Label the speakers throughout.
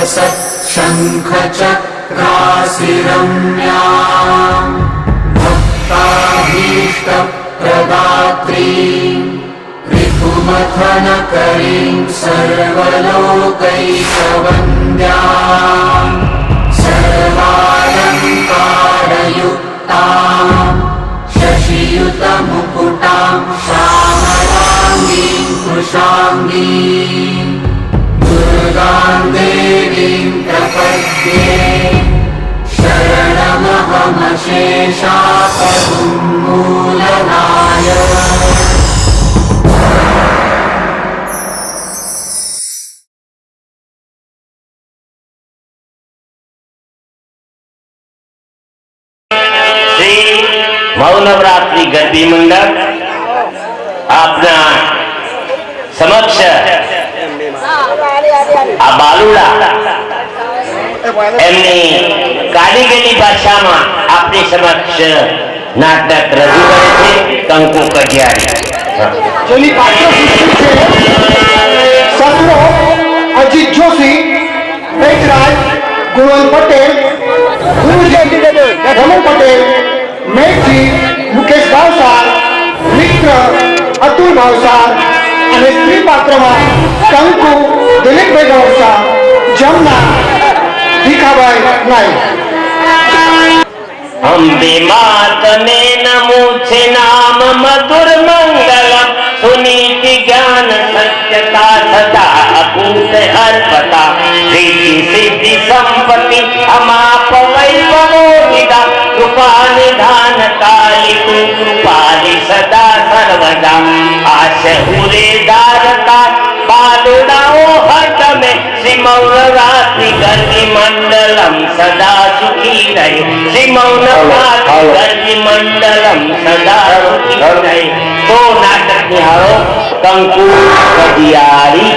Speaker 1: सत् शंख चक्रासिरम्याम् भक्ताभीष्ट प्रदात्री ऋतुमथनकरीं सर्वलोकैकवन्द्याम् सर्वालङ्कारयुक्ताम् शशियुतमुकुटां श्यामलाङ्गीं कृशाङ्गीं दुर्गां देवीं प्रपद्ये शरणमहमशेषापदुन्मूलनाय।
Speaker 2: નવરાત્રી ગરબી મંડપ આપના સમક્ષ આ બાલુડા એમની કારીગરી ભાષામાં આપની સમક્ષ નાટક રજૂ કરે છે કંકુ કડિયારી।
Speaker 3: જેની પાઠ્યપુસ્તક છે સત્રો અજીત જોશી, મેઘરાજ, ગુણવંત પટેલ, ગુરુજી રમણ પટેલ, મેઘજી, મુકેશ ભાવસાર, મિત્ર અતુલ ભાવસાર અને સ્ત્રી પાત્રમાં કંકુ દિલીપભાઈ ભાવસાર, જમના ભીખાભાઈ નાયક।
Speaker 2: અંબે માતને નમો છે નામ મધુર મંગલમ સુનીતિ જ્ઞાન સત્યતા સદા અકૂત અર્પતા રીતિ સિદ્ધિ સંપત્તિ અમાપ વૈભવો નિદા કૃપા નિધાન કાલી કૃપાલી સદા સર્વદા આશ ઉરે દારતા બાલુડાઓ હટમે શ્રી મૌનરાત્રિ ગરબી મંડલમ સદા સુખી રહે શ્રી મૌનરાત્રિ ગરબી મંડલમ સદા સુખી રહે। તો નાટક નિહાળો કંકુ કડિયારી।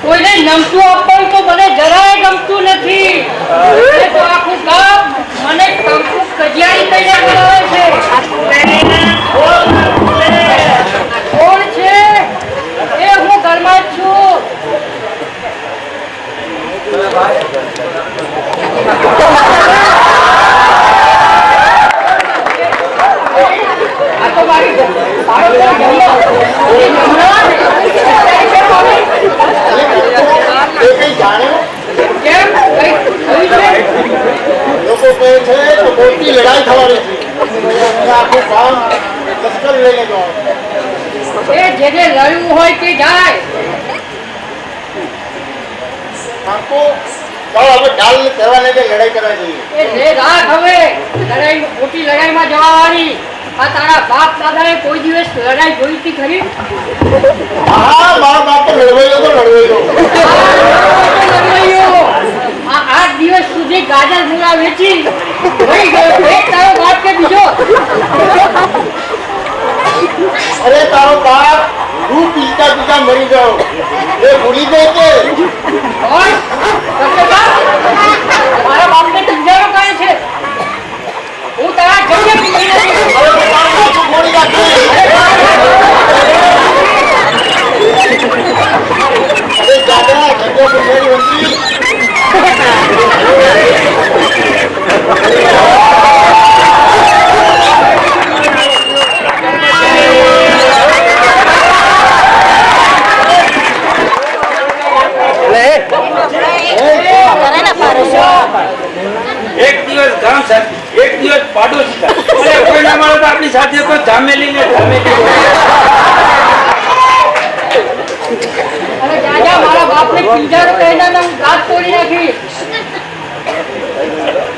Speaker 4: કોઈને નમતું આપવાનું તો મને જરાય ગમતું નથી, તો આખું ગામ મને કંકુ કડિયારી કહીને બોલાવે છે। કોણ છે? એ હું ઘરમાં જ છું। આ તો મારી
Speaker 3: લોકો કહે છે તો મોટી લડાઈ થવાની છે, આખું કામ લશ્કર લઈને જવાનું।
Speaker 4: જેને લડવું હોય તે જાય।
Speaker 3: આખો ચાલો આપણે ડાલ કહેવાને કે લડાઈ કરવા જોઈએ।
Speaker 4: એ રાખ હવે લડાઈ, મોટી લડાઈમાં જવાની। આ તારા બાપ દાદાએ કોઈ દિવસ લડાઈ જોઈ હતી ખરી?
Speaker 3: હા, મારા બાપ તો લડવાયો તો લડવાયો।
Speaker 4: આ 8 દિવસ સુધી ગાજર મૂળા વેચી વહી ગયો, એક તારો બાપ કે બીજો?
Speaker 3: અરે તારો બાપ હું પીતા પીતા મરી ગયો, એ ભૂલી ગઈ કે
Speaker 4: મારા બાપને સમજાવો કહે છે હું તારા જગ્યા પીધી નથી।
Speaker 5: એક દિવસ ગામ સાથે, એક દિવસ પાડોશી સાથે, કોઈ ના મળે તો આપણી સાથે તો ઝામેલી ને ઝામેલી।
Speaker 4: અરે દાદા મારા બાપને પિંજારો કહીને હું દાંત તોડી નાખીશ.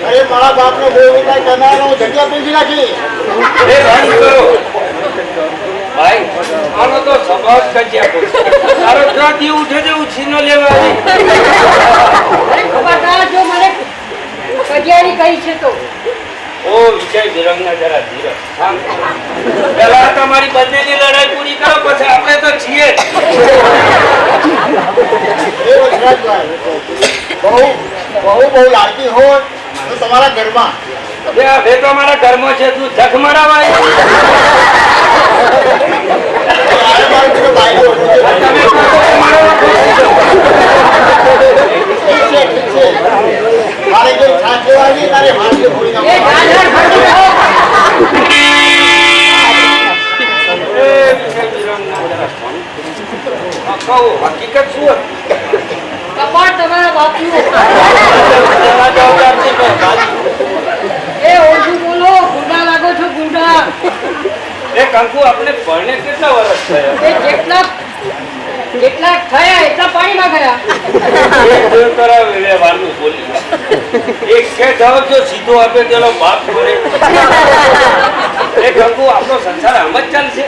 Speaker 3: અરે મારા બાપનો બહુ વિકાસ કરનારનો જગ્યા પીંજી નાખી.
Speaker 5: એ બંધ કરો ભાઈ, આનો તો સ્વભાવ જ કજિયા છે. તારો ત્યાંથી ઉઠે છે ઉછીનો લેવા આવી.
Speaker 4: અરે ખબરદાર જો મને કજિયારી કહી છે તો.
Speaker 5: ઓ વિજય વિરંગના જરા ધીરજ શાંત રહો. પહેલા તમારી બંનેની લડાઈ પૂરી કરો, પછી આપણે તો છીએ જ.
Speaker 3: એ વજરાજભાઈ, બહુ લાડકી હોય તો તમારા ઘરમાં
Speaker 5: બે તો અમારા ઘરમાં છે, તું જખ મરાવા આવ્યો?
Speaker 3: મારે મારું પેલું બાયલો હતું.
Speaker 5: તમે કહો તો મારો વખત
Speaker 3: ઠીક છે. મારે જો છાશ લેવાની તારે હાથે ફોડી
Speaker 4: એ
Speaker 3: નાખો.
Speaker 4: ગાજર ખાતી રહો.
Speaker 5: એ વિજય વિરંગના જરા શાંત. હા, કહો હકીકત શું હતી?
Speaker 4: કપાળ તમારા બાપનું.
Speaker 5: જરા જવાબદાર છે કે બાજી?
Speaker 4: એ ઓછું બોલો, ગુંડા લાગો છો ગુંડા.
Speaker 5: એ કંકુ આપણે પરણે કેટલા વર્ષ થયા?
Speaker 4: એ જેટલા થયા એટલા પાણીમાં ગયા.
Speaker 5: એક જોઈ કરાવે લે વારનું બોલી. એક કે જવાબ જો સીધો આપે તેનો બાપ કરે. એ કંકુ આપણો સંસાર આમ જ ચાલશે?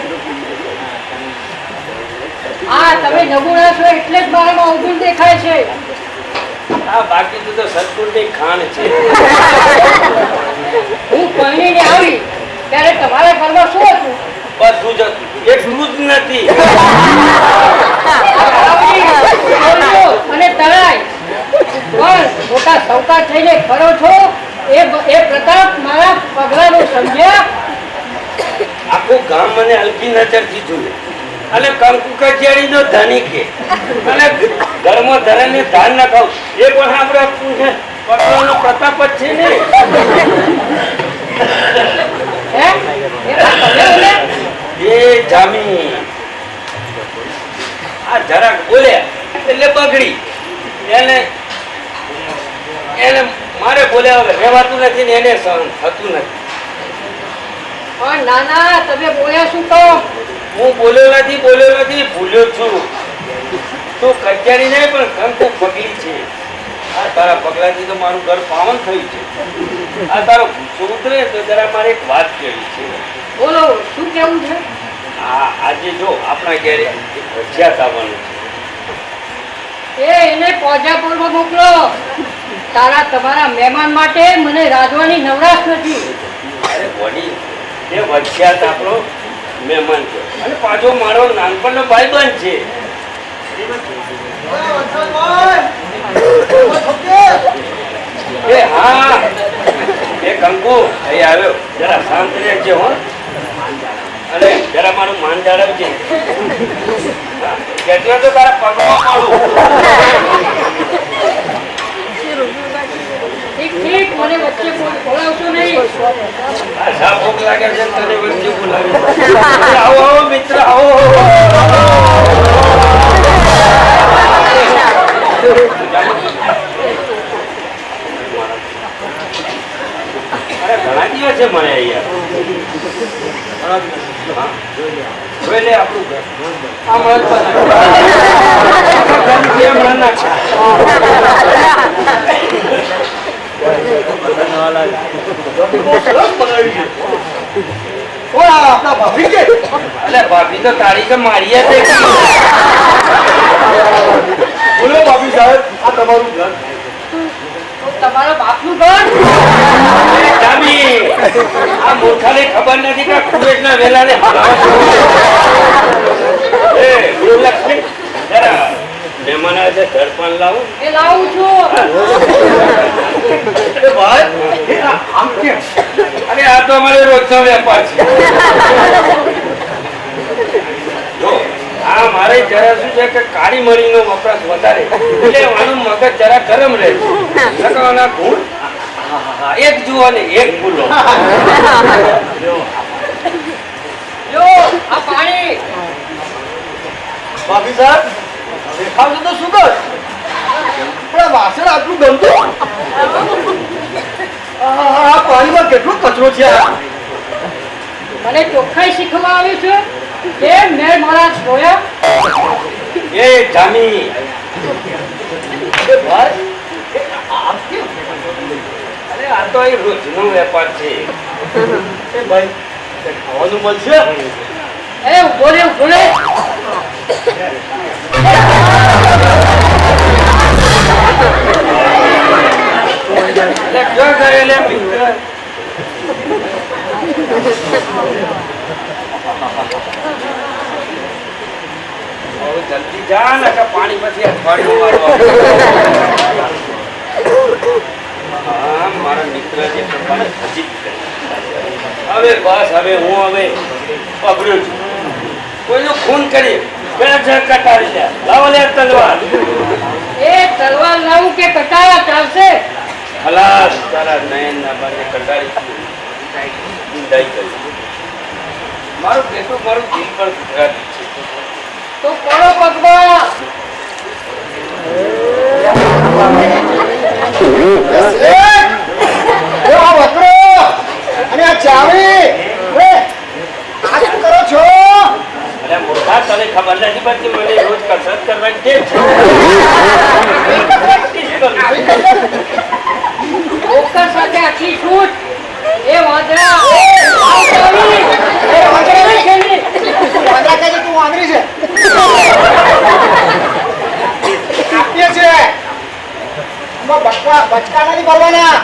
Speaker 4: હા, તમે નબૂળા છો એટલે જ મારામાં અવગુણ દેખાય છે.
Speaker 5: આ બાકી તો સદગુણની ખાણ છે.
Speaker 4: હું પરણીને આવી ત્યારે તમારા ઘરમાં શું હતું?
Speaker 5: બધું જ હતું. એટલું જ નથી.
Speaker 4: આવડી, બોલ્યો અને તળાઈ. પણ મોટા સૌકાર થઈને ફરો છો એ પ્રતાપ મારા પગલાનું સમજ્યા?
Speaker 5: આખું ગામ મને હલકી નજરથી જુએ અને કંકુ કચેરીનો ધનિક છે અને ઘરમાં ધરાને ધાન ના ખાવ એ પણ આપણે પગલાનો પ્રતાપ જ છે ને.
Speaker 4: હે? એ વાત તમે બોલ્યા?
Speaker 5: એ જામી આ જરાક બોલ્યા એટલે બગડી. એને મારે બોલ્યા વગર રહેવાતું નથી ને એને સહન થતું નથી.
Speaker 4: પણ નાના તમે બોલ્યા શું કહો?
Speaker 5: હું બોલ્યો નથી ભૂલ્યો છું. તું કચેરી નહીં પણ કંકુ પગલી છે. આ તારા પગલાથી તો મારું ઘર પાવન થયું છે. આ તારો ગુસ્સો ઉતરે તો જરા મારે એક વાત કહેવી છે.
Speaker 4: બોલો, શું કેવું છે?
Speaker 5: આજે જો આપણા ઘરે એક ભજીયા આવવાનું છે.
Speaker 4: એને પોજાપુરમાં મોકલો. તમારા મહેમાન માટે મને રાંધવાની નવરાશ નથી.
Speaker 5: અરે વડી એ ભજીયા આપણો મહેમાન છે અને પાછો મારો નાનપણનો ભાઈબંધ છે. એ હા એ કંકુ અહીં આવ્યો. જરા શાંત રહેજે હો અને જરા મારું માન જાળવજે. કેટલા તો તારા પગમાં પાડું.
Speaker 4: ઠીક, મને વચ્ચે બોલાવશો નહીં.
Speaker 5: આ શા ભૂખ લાગે છે ને તને વચ્ચે બોલાવી? આવો આવો મિત્ર આવો. અરે ઘણા દિવસે મળે અહીંયા. જોઈ લે આપણું ઘર. આમ જ ભાભી તો તારી તો મારી છે.
Speaker 3: બોલો બાપી સાહેબ, આ તમારું ઘર.
Speaker 4: તમારા બાપનું ઘર?
Speaker 5: જામી આ મૂર્ખાને ખબર નથી કે કુવેરના વેલાને એ ગૃહલક્ષ્મી જરા મહેમાન આવે છે ઘર પણ લાવું.
Speaker 4: એ લાવું છું.
Speaker 5: આમ કેમ? અરે આ તો અમારે રોજનો વેપાર છે. જો આ મારે જરા શું છે કે કાળી મરીનો વપરાશ વધારે એટલે આનું મગજ જરા ગરમ રહે છે. સકાવાના ગુણ એક જુઓ ને એક ભૂલો.
Speaker 4: લો, આ પાણી.
Speaker 3: બાપી સાહેબ, દેખાવશે તો શું કર? પણ આ વાસણ આટલું ગમતું? આ પાણીમાં કેટલો કચરો છે.
Speaker 4: મને ચોખ્ખાઈ શીખવા આવ્યું છે કે મેં મારા જોયા.
Speaker 5: એ જામી બસ? અરે આ તો એ રોજનો વેપાર છે.
Speaker 3: એ ભાઈ કંઈક ખાવાનું મળશે?
Speaker 4: એ ઉભો રે ઉભો રે.
Speaker 5: એટલે ક્યાં કરે લે મિત્ર? હવે જલ્દી જા ને કે પાણી પછી અઠવાડિયું મારવા. હા, મારા મિત્ર જે પોતાની હજી જ કરે. હવે બસ હવે હું હવે પકડ્યો છું. કોઈનું ખૂન કરી પેલા જગ કટાડી લે. લાવો લે તલવાર.
Speaker 4: એ તલવાર લાવું કે કટારા ચાલશે?
Speaker 5: ખલાસ તારા નયન ના બાને કટાડી નિંદાઈ કરી. મારું બેટું મારું દિલ પર ગુજરાતી છે.
Speaker 4: તો કરો પગમાં.
Speaker 3: આ વકરો અને આ ચાવી એ આ શું કરો છો?
Speaker 5: અરે મૂર્ખા, તને ખબર નથી પડતી મને રોજ કસરત કરવાની ટેવ છે. પ્રેક્ટિસ કરું.
Speaker 4: ડોક્ટર સાથે આટલી છૂટ. એ વાંદરા એ વાંદરા છે ને.
Speaker 3: વાંદરા કહે છે તું વાંદરી છે. આપીએ છે આમાં બચકા નથી ભરવાના.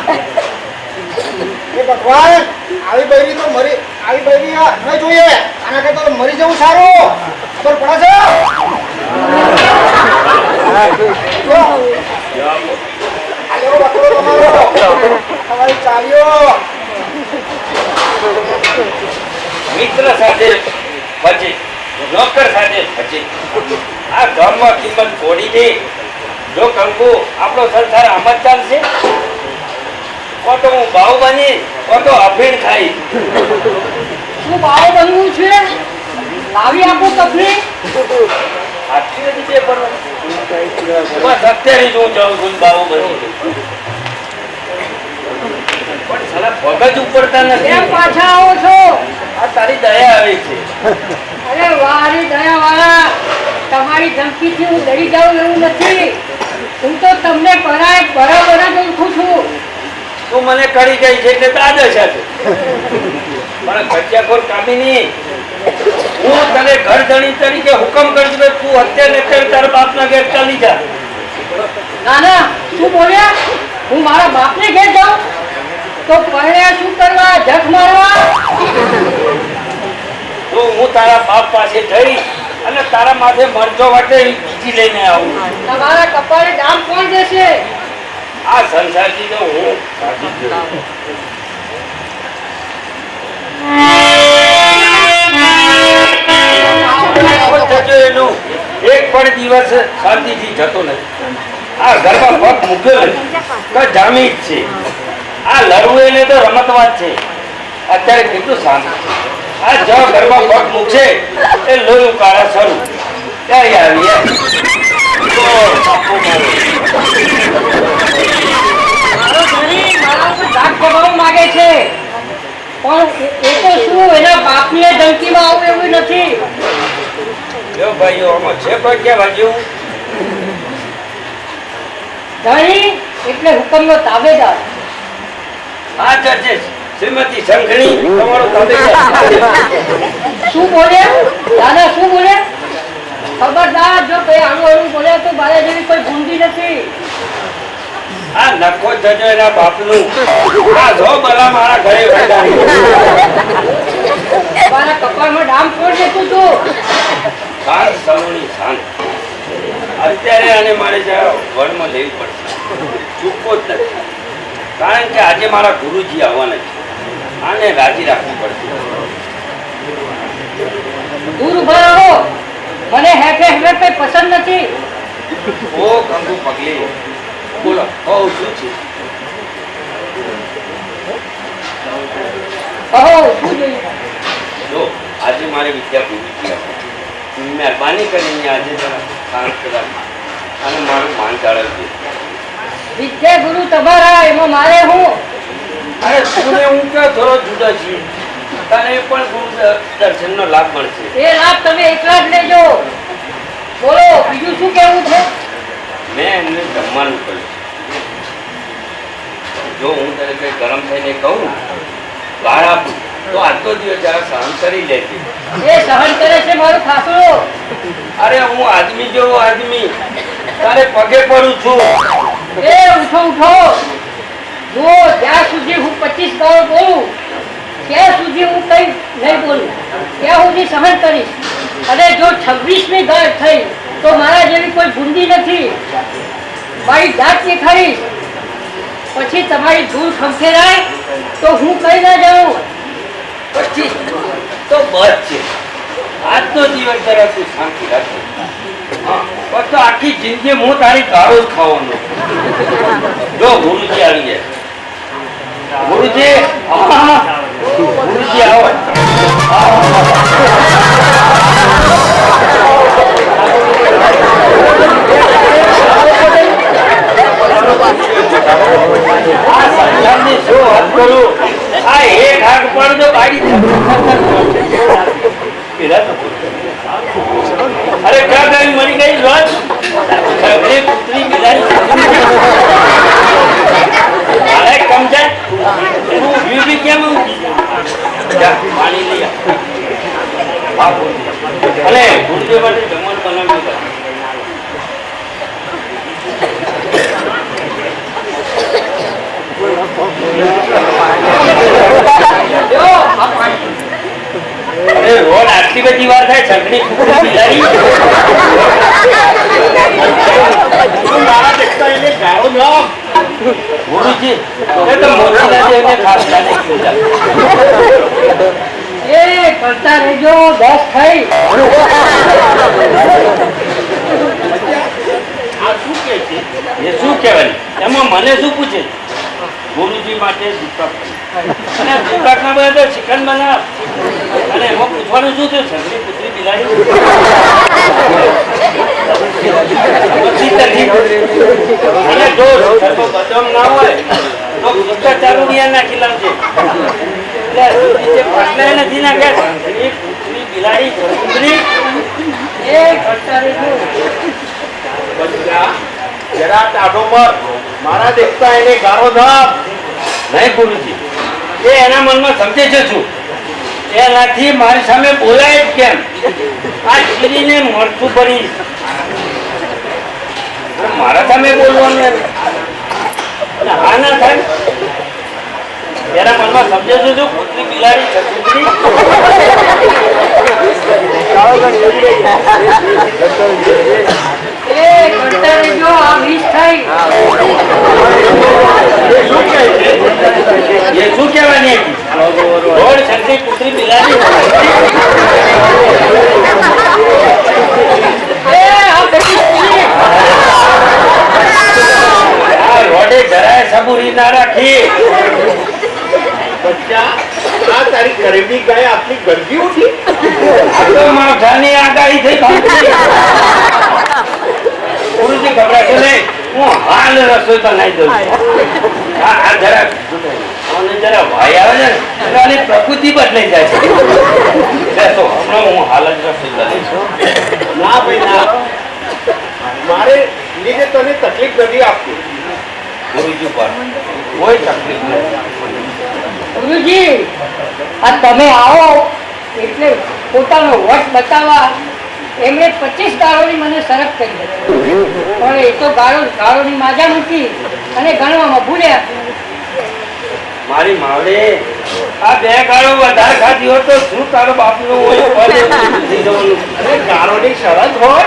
Speaker 3: એ ભગવાન આવી બૈરી તો મરી આવી બૈરી ન જોઈએ. આના કરતા તો મરી જવું સારું. ખબર પડે છે? જો, આ લેવો બકરો તમારો. તમારી ચાવીઓ.
Speaker 5: મિત્ર સાથે પછી નોકર સાથે પછી આ ગામમાં કિંમત છોડી દે. જો કંકુ આપણો સંસાર આમ જ ચાલશે. કો તો હું ભાવ બની કો તો અફીણ ખાઈ.
Speaker 4: શું ભાવ બનવું છે? લાવી આપું તકલીફ.
Speaker 5: આટલી બધી બે પરવા. બસ અત્યારે જ હું જાઉં છું ભાવ બની. પણ સાલા ભગત ઉપડતા
Speaker 4: કેમ
Speaker 5: નથી.
Speaker 4: પાછા આવો છો?
Speaker 5: આ તારી દયા આવે છે.
Speaker 4: અરે વારી દયા વાળા, તમારી ધમકીથી હું ડરી જાઉં એવું નથી. હું તો તમને બરાબર જ ઓળખું છું.
Speaker 5: તું મને કરી ગઈ છે એટલે આદર્શ છે. પણ ખર્ચાખોર કામીની, હું તને ઘર ધણી તરીકે હુકમ કરું છું કે તું અત્યારે તારા બાપના ઘેર ચાલી જા.
Speaker 4: ના ના, શું બોલ્યા? હું મારા બાપને ઘેર જાઉં તો પહેલા શું કરવા? જખ મારવા?
Speaker 5: તો હું તારા બાપ પાસે જઈ અને તારા માથે મરચો વાટે બીજી લઈને આવું.
Speaker 4: તમારા કપાળે ડામ કોણ દેશે?
Speaker 5: આ સંસારથી તો હું સાચી જ છું. આવો થજો એનું એક પણ દિવસ શાંતિથી જતો નથી. આ ઘરમાં પગ મૂક્યો નથી તો જામી જ છે. આ લડવું એને તો રમતવાદ છે. અત્યારે કેટલું શાંત છે. આ જો ઘરમાં પગ મૂકશે એ લોહી કાળા શરૂ ત્યારે આવી
Speaker 4: મારો ધણી મારા ઉપર ધાક જમાવવા માંગે છે, પણ એ તો શું એના બાપની ધમકીમાં આવું એવું નથી.
Speaker 5: જો ભાઈઓ આમાં છે કોઈ કહેવા જેવું?
Speaker 4: ધણી એટલે હુકમનો તાબેદાર.
Speaker 5: આ ચર્ચે શ્રીમતી શંખણી તમારો તાબેદાર.
Speaker 4: શું બોલ્યા દાદા? શું બોલ્યા? ખબરદાર, જો કઈ આનું એનું બોલ્યા તો મારા જેવી કોઈ ભૂંડી નથી.
Speaker 5: આ નખો જજો એના બાપનું. આ જો બલા મારા ઘરે વધારી.
Speaker 4: મારા કપાળમાં ડામ કોણ દેતું તું?
Speaker 5: શાંત સલોની શાંત. અત્યારે આને મારે જરા વનમાં લેવી પડશે. ચૂકો જ નથી. કારણ કે આજે મારા ગુરુજી આવવાના છે. આને રાજી રાખવી પડશે.
Speaker 4: દૂર ઉભા રહો. મને હેઠે હેઠે કઈ પસંદ નથી.
Speaker 5: ઓ કંકુ પગલી, બોલો કહો શું છે?
Speaker 4: કહો શું જોઈએ?
Speaker 5: જો આજે મારે વિદ્યા ગુરુજી આવ્યા. મહેરબાની કરીને આજે જરા શાંત કરા અને મારું માન જાળવજો.
Speaker 4: વિદ્યા ગુરુ તમારા, એમાં મારે હું?
Speaker 5: અરે તું હું ક્યાં થોડો જુદા છીએ. તને પણ ગુરુ દર્શનનો લાભ મળશે.
Speaker 4: એ લાભ તમે એકલા જ લેજો. બોલો બીજું શું કેવું છે?
Speaker 5: મેં એમને જમવાનું કહ્યું. જો હું તને કઈ ગરમ થઈને કહું ગાળ આપું તો આજનો દિવસ જરા સહન કરી લેજે.
Speaker 4: એ સહન કરે છે મારું ખાસું.
Speaker 5: અરે હું આદમી જેવો આદમી તારે પગે પડું છું.
Speaker 4: એ ઉઠો ઉઠો. જો જ્યાં સુધી હું 25 ગાળો બોલું ત્યાં સુધી હું કઈ નહીં બોલું, ત્યાં સુધી સહન કરીશ. અને જો 26મી ગાળ થઈ તો મારા જેવી કોઈ બુંદી નથી. મારી જાત દેખાડીશ, પછી તમારી ધૂળ ખંખેરાય તો હું કઈ ના જાઉં.
Speaker 5: પછી તો બસ છે. આજનો દિવસ જરા તું શાંતિ રાખે. હા, બસ તો આખી જિંદગી હું તારી ગાળો જ ખાવાનો. જો ગુરુજી આવી જાય. ગુરુજી, હા, ગુરુજી આવો. આ સંસારની શું વાત કરું? આ એક હાથ પર તો બાળી પેલા તો અરે ક્યાં ગઈ મરી ગઈ રોજ સગડી પુત્રી બિલાડી અરે કમ જાય તું બી કેમ જા પાણી લઈ આ અરે ગુરુજી માટે જમવાનું બનાવ્યું. અરે રોડ આટલી બધી વાર થાય છકડી બિલાડી ગુરુજી એ તો મોતીલા દેવને ખાસ જાને ક્યું
Speaker 4: એ કરતા રહેજો, બસ થઈ.
Speaker 5: આ શું કે છે? એ શું કહેવાય? એમાં મને શું પૂછે? ગુરુજી માટે દુકાક અને દુકાકના બધા ચિકન બનાવ અને એમાં પૂછવાનું શું થયું? છગડી પુત્રી બિલાડી અને જો બદામ ના હોય તો ગુસ્સા ચાલુ નાખી લાવજે. એટલે પટલે નથી નાખ્યા. છગડી પુત્રી બિલાડી પુત્રી
Speaker 4: એ કરતા રહેજો.
Speaker 5: જરા ટાઢો પર મારા દેખતા એને ગાળો ના નહીં ગુરુજી. એ એના મનમાં સમજે છે શું? એનાથી મારી સામે બોલાય જ કેમ? આ ચીરીને મળતું પડી મારા સામે બોલવાનું હા ના થાય. એના મનમાં સમજે છે શું? પુત્રી બિલાડી છત્રી
Speaker 4: એ કરતા રહેજો, આ વીસ થઈ.
Speaker 5: એ શું કહેવાની રોડ છત્રી પુત્રી બિલાડી આ રોડે જરાય સબૂરી ના રાખી.
Speaker 6: બચ્ચા આ તારી ગરીબી ગાય આટલી ગરબી ઉઠી.
Speaker 5: આ તો માવઠાની આગાહી થઈ. ગુરુજી ગભરાશો નહીં, હું હાલ રસોઈ બનાવી દઉં છું. આ જરા અને જરા ભાઈ આવે છે એટલે આની પ્રકૃતિ બદલાઈ જાય છે. બેસો, હમણાં હું હાલ જ રસોઈ બનાવીશ.
Speaker 6: ના ભાઈ ના, મારે લીધે તને તકલીફ નથી આપતી.
Speaker 5: ગુરુજી પર કોઈ તકલીફ નથી.
Speaker 4: ગુરુજી, આ તમે આવો એટલે પોતાનો વટ બતાવવા એમણે 25 ગાળોની મને શરત કરી હતી. પણ એ તો ગાળોની માજા મૂકી અને ગણવામાં ભૂલ્યા.
Speaker 5: મારી માવડે આ બે ગાળો વધારે ખાધી હોત તો શું તારો બાપનું હોય પદ થઈ જવાનું?
Speaker 6: અરે ગાળોની શરત હોય.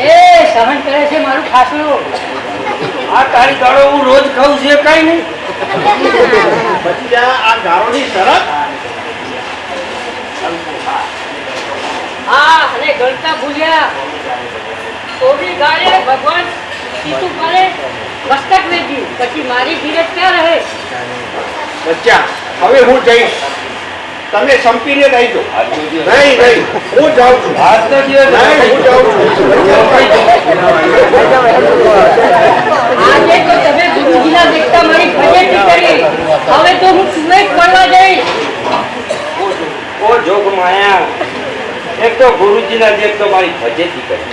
Speaker 4: એ સહન કરે છે મારું ખાસું.
Speaker 5: આ તારી ગાળો હું રોજ ખાઉં છું એ કઈ નહીં.
Speaker 6: બચ્ચા આ ગાળોની શરત
Speaker 4: હા, અને ગણતા ભૂલ્યા તો બી ગાળે ભગવાન સીતું પાડે મસ્તક વેચ્યું. પછી મારી ધીરજ ક્યાં રહે?
Speaker 6: બચ્ચા હવે હું જઈશ, તમે સંપીને રહી દો.
Speaker 5: આજનો દિવસ
Speaker 6: નહીં નહીં હું જાઉં છું.
Speaker 5: આજનો દિવસ
Speaker 6: નહીં હું જાઉં છું.
Speaker 4: આજે તો તમે ગુરુજીના દેખતા મારી ફજેતી કરી. હવે તો હું સુરત પડવા જઈશ.
Speaker 5: ઓ જોગ માયા એક તો ગુરુજીના જેમ તો મારી ફજેતી કરી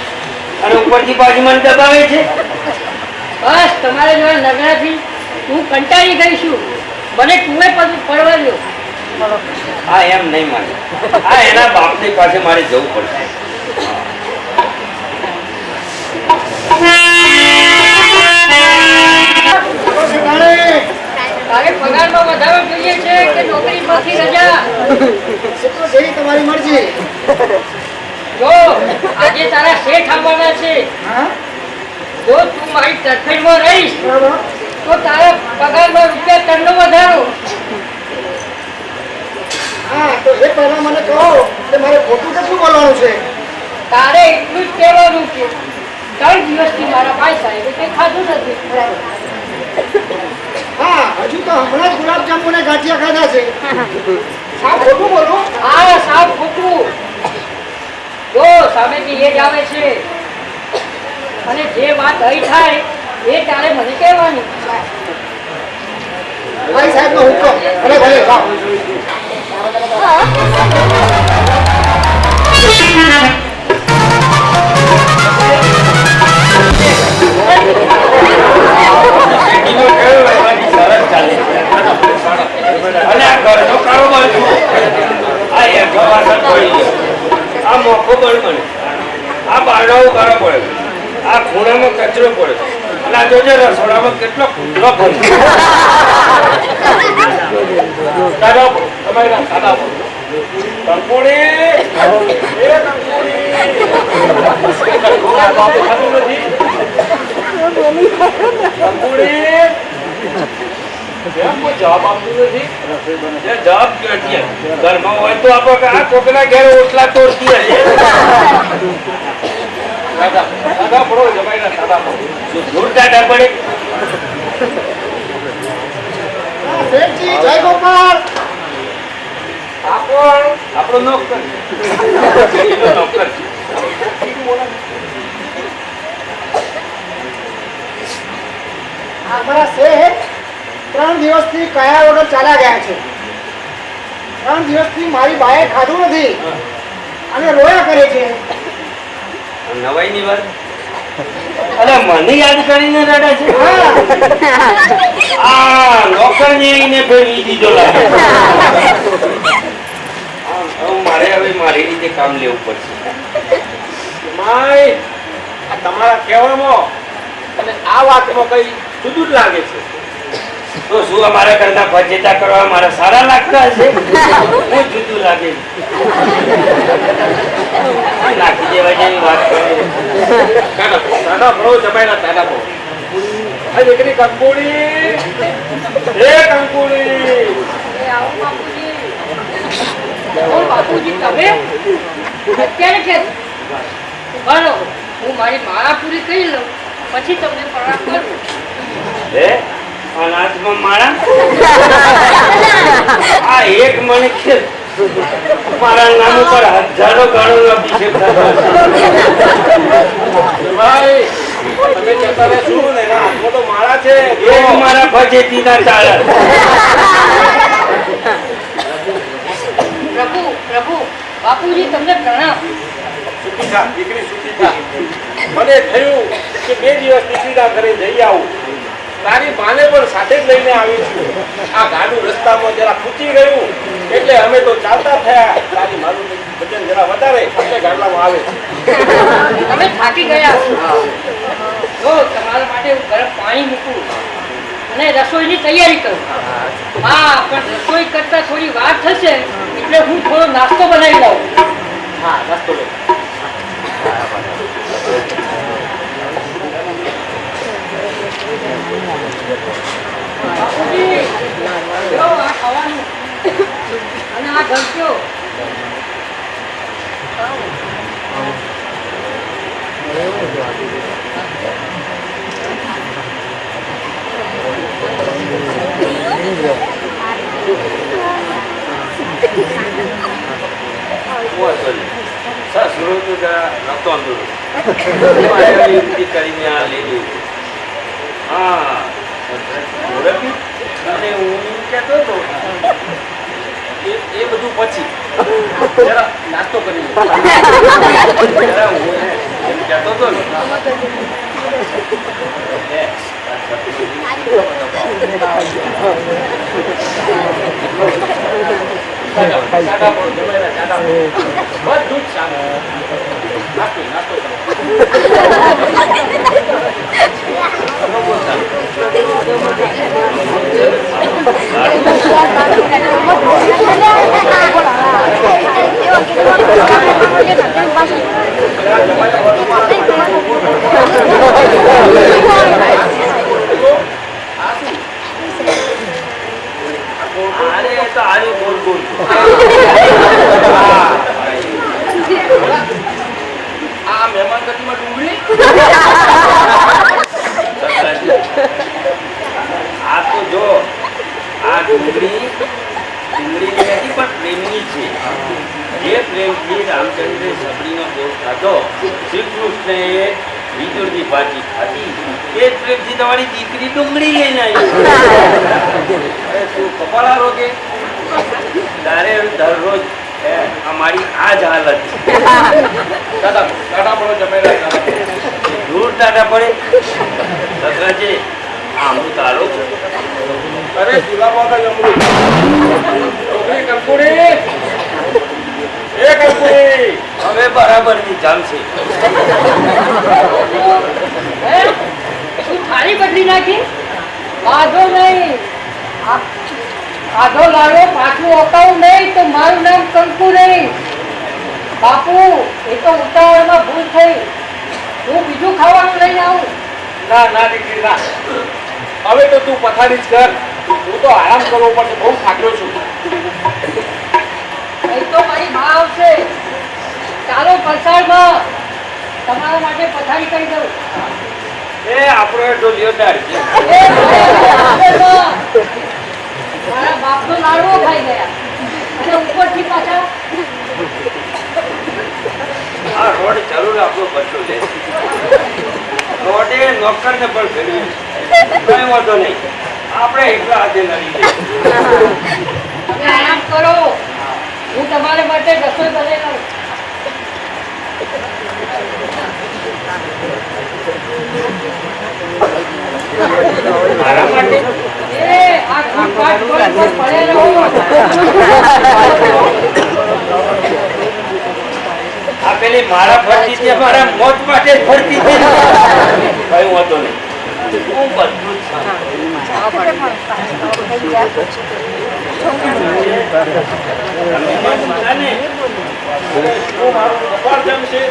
Speaker 5: અને ઉપરથી પાછી મને દબાવે છે.
Speaker 4: બસ તમારે જોડે નગરાથી હું કંટાળી ગઈ છું. મને કુએ પડવા દો.
Speaker 5: આ એમ નહીં માને. આ એના બાપની પાસે મારે જવું પડશે.
Speaker 4: તારે પગારમાં વધારો જોઈએ છે કે નોકરીમાંથી રજા?
Speaker 3: એટલું જેવી તમારી મરજી.
Speaker 4: જો આજે તારા શેઠ આવવાના છે.
Speaker 3: હા
Speaker 4: જો તું મારી તરફેણમાં રહીશ
Speaker 3: બરાબર.
Speaker 4: તો તારા પગારમાં ₹3 નો વધારો.
Speaker 3: હા તો એ પહેલા મને કહો કે મારે ખોટું કેટલું બોલવાનું છે.
Speaker 4: તારે એટલું જ કહેવાનું છે 3 દિવસથી મારા ભાઈ સાહેબે કંઈ ખાધું નથી.
Speaker 3: બરાબર. હા હજુ તો હમણાં જ ગુલાબજાંબુ ને ગાંઠિયા ખાધા છે. સાવ ખોટું બોલું.
Speaker 4: આ સાવ ખોટું. જો સામેથી એ જ આવે છે અને જે વાત અહીં થાય એ તારે મને કહેવાની.
Speaker 3: ભાઈ સાહેબનો હુકમ. ભલે ભલે જાઓ.
Speaker 5: શેઠીનો કયો વ્યવહારની સરસ ચાલે છે. અને આ ઘરનો કારોબાર જુઓ. આ હેઠો પાછળ પડી ગયો. આ મોખો બળ બને. આ બારણાઓ કાળો પડે. આ ખૂણામાં કચરો પડે. અને આ જોજે રસોડામાં કેટલો કૂતરો ભરે. દાદા તમારી દાદા કંકોડી એ કંકોડી જવાબ આપતું નથી. જવાબ ઘરમાં હોય તો આપણે આ કોકના ઘેર ઓટલા તોડતી હશે. દાદા પડો જમાઈ દાદા પડો દૂર દાદા પડે.
Speaker 3: શેઠજી જય ગોપાલ.
Speaker 5: આપણો નોકર નોકર
Speaker 3: અમારા શેઠ 3 દિવસથી કયા વગર ચાલ્યા ગયા છે. 3 દિવસથી મારી બાએ ખાધું નથી અને રોયા કરે છે.
Speaker 5: નવાઈ ની વાત. અરે મને યાદ કરીને રડે છે. આ નોકર ને ફેરવી દીધો લાગે. મારે હવે મારી રીતે કામ લેવું પડશે.
Speaker 6: માય આ તમારા કહેવામાં અને આ વાતમાં કઈ જુદું જ લાગે છે.
Speaker 5: તો શું અમારા કરતા ફજેતા કરવા મારા સારા લાગતા હશે? હું જુદું લાગે. નાખી દેવા જેવી વાત કરે.
Speaker 6: દાદા ભરો જમાઈના દાદા ભરો. આ દીકરી કંકોડી એ કંકોડી.
Speaker 4: એ આવો બાપુજી. ઓ બાપુજી તમે અત્યારે કે બરો હું મારી માળા પૂરી કરી લઉં પછી તમને પ્રણામ કરું.
Speaker 5: હે અનાજમાં માળા? આ એક મણકે મારા નામ ઉપર હજારો ગણો અભિષેક થતો હશે.
Speaker 6: ભાઈ તમે કહેતા રહેશું ને એના હાથમાં તો માળા છે.
Speaker 5: એ જ મારા ફજેતીના ચાળા.
Speaker 4: પ્રભુ પ્રભુ બાપુજી તમને પ્રણામ.
Speaker 6: સુખી થા દીકરી સુખી થા. મને થયું કે 2 દિવસ દીકરીના ઘરે જઈ આવું. તારી માને પણ સાથે જ લઈને આવી છું. આ ગાડું રસ્તામાં જરા ખૂચી ગયું એટલે અમે તો ચાલતા થયા. તારી માનું વજન જરા વધારે એટલે ગાડલામાં આવે છે.
Speaker 4: તમે થાકી ગયા જો તમારા માટે હું ગરમ પાણી મૂકું અને રસોઈની તૈયારી કરું. હા પણ રસોઈ કરતા થોડી વાર થશે એટલે હું થોડો નાસ્તો બનાવી લઉં.
Speaker 6: હા નાસ્તો લે.
Speaker 4: બાપુજી જો આ ખાવાનું અને આ ઘરક્યો.
Speaker 5: સસરો તો જરા નતો અંદર કરીને આ લઈ લીધું. હા અને હું કહેતો હતો એ બધું
Speaker 6: બધું પછી જરા નાસ્તો કરી લે. જરા હું એમ કહેતો હતો ને ચાટા પડો, જમાઈને ચાટા પડો. બધું જ સારું. નાસ્તો કરો. આ મહેમાન ગતિમાં ડુંગળી આ તો જો આ ડુંગળી ડુંગળીની નથી પણ પ્રેમની છે. જે પ્રેમથી રામચંદ્રે સબરીનો ભોગ ખાધો, શ્રી કૃષ્ણએ વિદુરની ભાજી ખાધી, એ જ પ્રેમથી તમારી દીકરી ડુંગળી લઈને આવી. અરે તું કપાળા રોગે તારે દરરોજ અમારી આ જ હાલત છે. ટાટા પડો જમેલા દૂર ટાટા પડે સસરાજી આમનું તારો છે. અરે જુલાબાગા જમરૂ છોકરી કંકુડી એ કંકુડી હવે બરાબરની ચાલશે.
Speaker 4: તું થાળી બદલી નાખી? વાંધો નહીં, આધો લાડો પાછું અકાવું નહીં તો મારું નામ કંકુ નહીં. બાપુ એ તો ઉતાવળમાં ભૂલ થઈ. હું બીજું ખાવાનું લઈને આવું?
Speaker 6: ના ના દીકરી ના, હવે તો તું પથારી જ કર. હું તો આરામ કરવો પડશે, બહુ થાક્યો છું.
Speaker 4: અહીં તો મારી બા આવશે. ચાલો પરસાળમાં તમારા માટે પથારી કરી દઉં.
Speaker 5: એ આપણો એટલો લ્યોદાર છે.
Speaker 4: એ મારા બાપનો લાડવો ખાઈ ગયા અને ઉપરથી પાછા
Speaker 5: આ રોડ જરૂર આપણો બદલો લે. રોડે નોકરને પણ ફેરવી કઈ વાંધો નહીં, આપણે એકલા હાથે લડી લઈએ.
Speaker 4: તમે આરામ કરો, હું તમારા માટે રસોઈ બનાવી લઉં.
Speaker 5: મારા માટે
Speaker 4: એ આ ઘૂંટવાટ પર પડેલો
Speaker 5: આ પેલી મારા ફરતી છે, મારા મોત માટે જ ફરતી છે. કઈ વાંધો નહીં, હું બધું જ સારું. તું મારું કપાળ જમશે.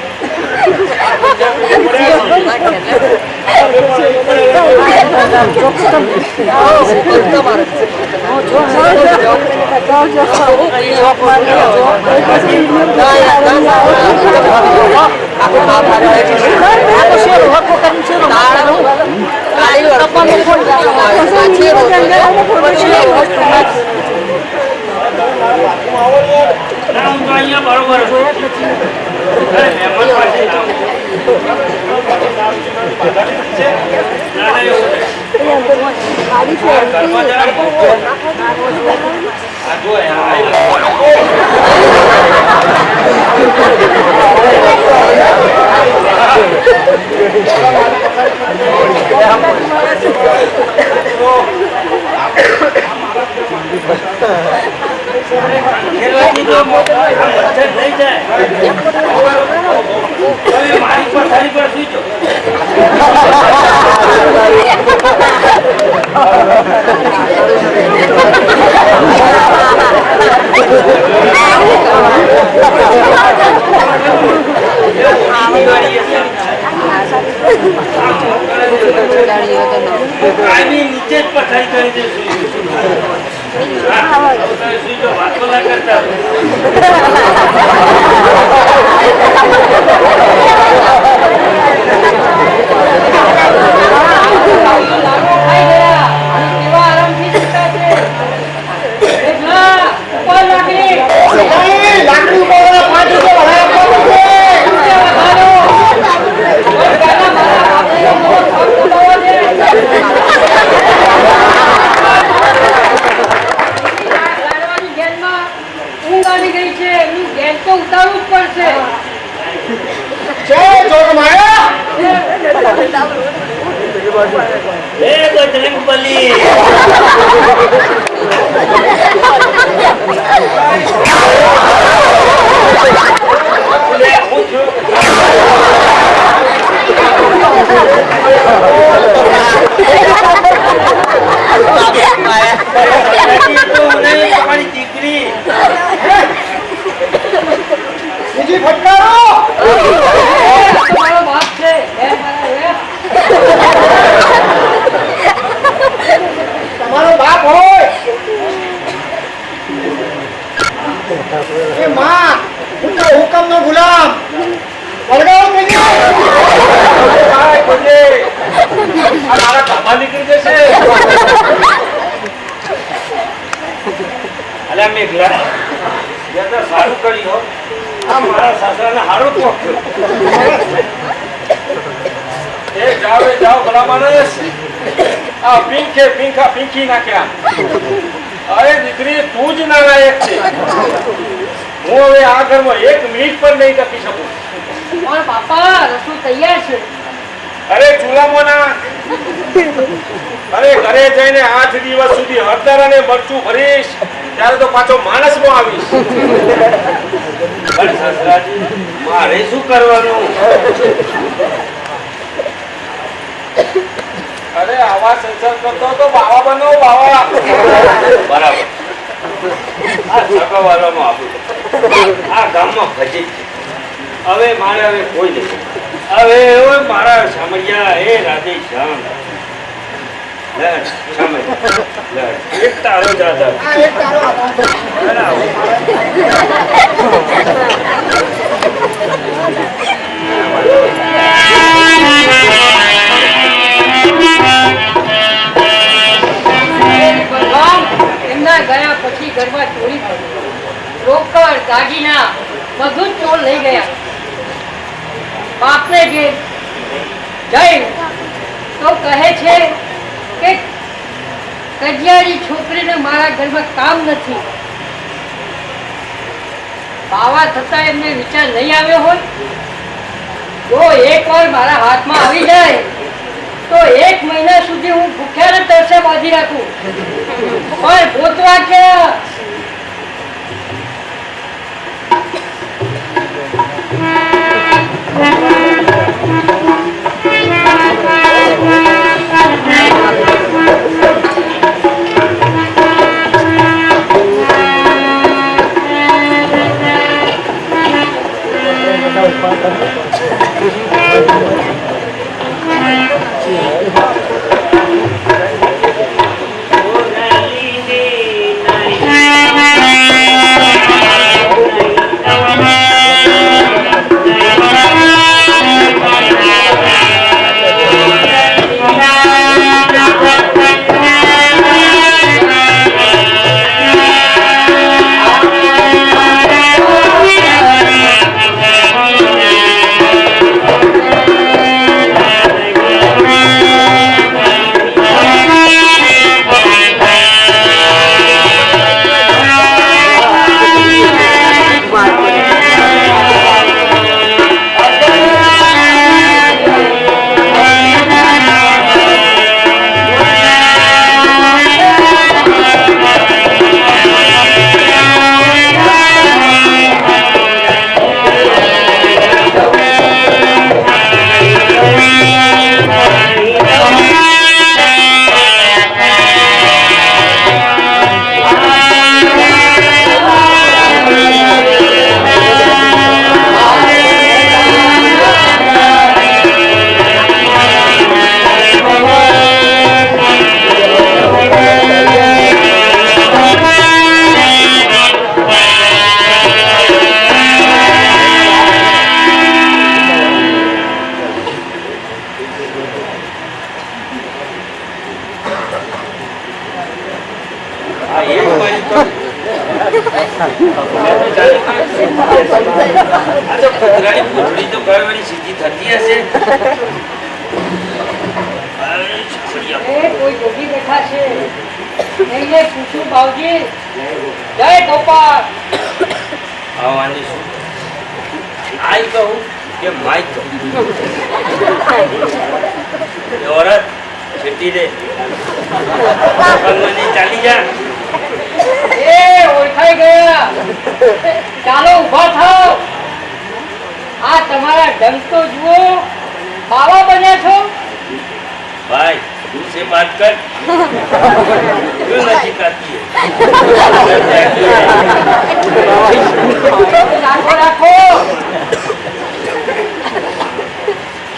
Speaker 5: ના હું તો અહીંયા બરોબર છું. અરે મહેમાન પાસે ના આવું. ના ના એવું ઘરમાં જરા ભૂખો. આ જો મારી પથારી પર સુઈ જાઓ. નીચે જ પથારી કરી દે સુઈ જાઓ, વાતો ના કરતા.
Speaker 4: ઊંઘ છે એનું ગેસ તો ઉતારવું જ પડશે.
Speaker 3: જય જોગમાયા.
Speaker 2: એ બજરંગબલી
Speaker 5: તમારી દીકરી
Speaker 3: બીજી ફટકારો.
Speaker 4: મારો બાપ છે હે મારા હે.
Speaker 3: તમારો બાપ હોય એ માં હુકમ નો ગુલામ વળગાવો કઈ
Speaker 6: કાંઈ ખોજે. આ મારા કામમાં નીકળી જશે.
Speaker 5: અલ્યા મેઘલા યાર તો સારું કર્યું હો. આ મારા સાસરાને હારો પોક
Speaker 6: એ જાઓ એ જાઓ ભલા માણસ. આ પીંખી નાખ્યા. અરે દીકરી તું જ નાલાયક છે. હું હવે આ ઘરમાં 1 મિનિટ પણ નહીં ટકી શકું.
Speaker 4: પણ બાપા રસોઈ તૈયાર છે.
Speaker 6: અરે ચૂલામાં ના. અરે ઘરે જઈને 8 દિવસ સુધી હળદર અને મરચું ભરીશ ત્યારે તો પાછો માણસમાં આવીશ.
Speaker 5: પણ સસરાજી મારે શું કરવાનું?
Speaker 6: અરે આવા સંસાર કરતો તો બાવા બનો બાવા.
Speaker 5: બરાબર. આ સગાવાલાનું આપું આ ગામમાં ફજી છે. હવે મારે હવે કોઈ નથી. હવે ઓય મારા સામૈયા એ રાધે શ્યામ લે સામૈયા લે એક તારો દાદા
Speaker 3: આ એક તારો આધાર.
Speaker 4: ભગવાન એમના ગયા પછી ઘરમાં ચોરી થઈ. રોકડ દાગીના બધું જ ચોર લઈ ગયા. બાપને ઘેર જઈ તો કહે છે કે કજિયારી છોકરીને મારા ઘરમાં કામ નથી. બાવા થતા એમને વિચાર નહીં આવ્યો હોય જો એકવાર મારા હાથમાં આવી જાય તો 1 મહિના સુધી હું ભૂખ્યાને તરસે બાંધી રાખું. પણ ગોતવા ક્યાં?
Speaker 5: આ તો કૂતરાની પૂંછડી તો ગળવાની સીધી થતી હશે. અરે છોકરીયા.
Speaker 4: એ કોઈ જોગી બેઠા છે એને પૂછું બાવજી. જય ગોપાલ.
Speaker 5: આવવાની શું આઈ કહું કે માય કહું એ ઓરત છેટી રે મને ચાલી જા
Speaker 4: એ ઓળખાઈ ગયા. ચાલો ઊભા થાઓ. આ તમારા ઢંગ તો જુઓ. બાવા બન્યા છો.
Speaker 5: भाई तुमसे बात कर क्यों नहीं करती है
Speaker 4: રાખો રાખો.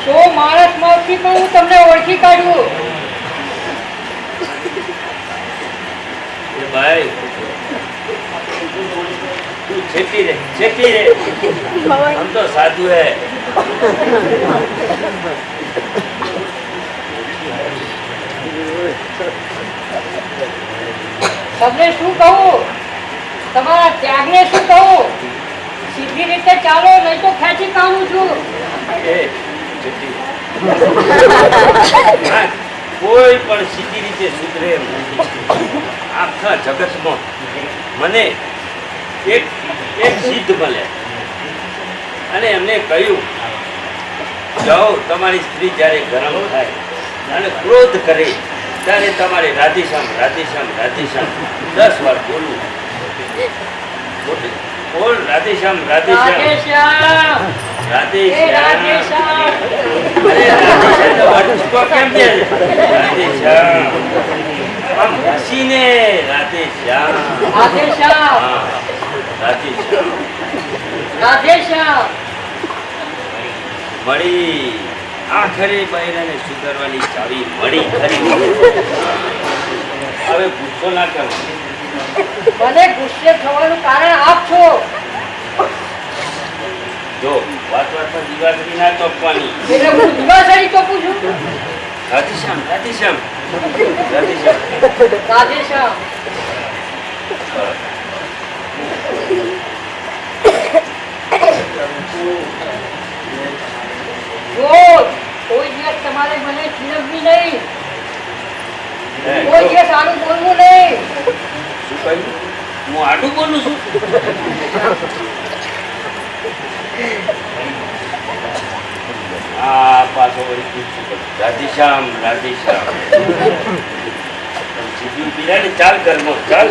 Speaker 4: સો માણસ માંથી પણ હું તમને ઓળખી કાઢું.
Speaker 5: ये भाई तू छेटी रे हम तो साधु है
Speaker 4: તમને શું કહું? તમારા ત્યાગને શું કહું? સીધી રીતે ચાલો, નહીં તો ખેંચી કાઢું છું.
Speaker 5: ए छेटी हाँ, કોઈ પણ સીધી રીતે સુધરે એમ નથી. આખા જગતમાં મને એક સિદ્ધ મળે અને એમને કહ્યું જાઓ તમારી સ્ત્રી જ્યારે ગરમ થાય અને ક્રોધ કરે ત્યારે તમારે રાધેશ્યામ રાધેશ્યામ રાધેશ્યામ 10 વાર બોલવું. બોલ રાધેશ્યામ રાધેશ્યામ
Speaker 4: રાધેશ્યામ. એ
Speaker 5: રાધેશ્યામ.
Speaker 4: રાધેશ્યામ.
Speaker 5: અરે રાધેશ્યામ તો અટકો કેમ છે? રાધેશ્યામ આમ હસીને રાધેશ્યામ.
Speaker 4: રાધેશ્યામ.
Speaker 5: હા રાધેશ્યામ
Speaker 4: રાધેશ્યામ.
Speaker 5: મળી આખરે બૈરાને સુધારવાની ચાવી મળી ખરી. હવે ગુસ્સો ના કરો.
Speaker 4: મને ગુસ્સે થવાનું કારણ આપ છો.
Speaker 5: જો વાત વાતમાં દિવાસળી ના ચોપવાની.
Speaker 4: એટલે હું દિવાસળી ચોપું છું.
Speaker 5: રાધેશ્યામ રાધેશ્યામ રાધેશ્યામ.
Speaker 4: રાધેશ્યામ. જો કોઈ દિવસ તમારે મને ચીડવવી નહીં. કોઈ દિવસ આનું બોલવું નહીં.
Speaker 5: શું કહ્યું? હું આડું બોલું છું? આ પાછો વળી પૂછું કરું. રાધેશ્યામ રાધેશ્યામ. સીધું પીડા ને ચાલ ઘરમાં ચાલ.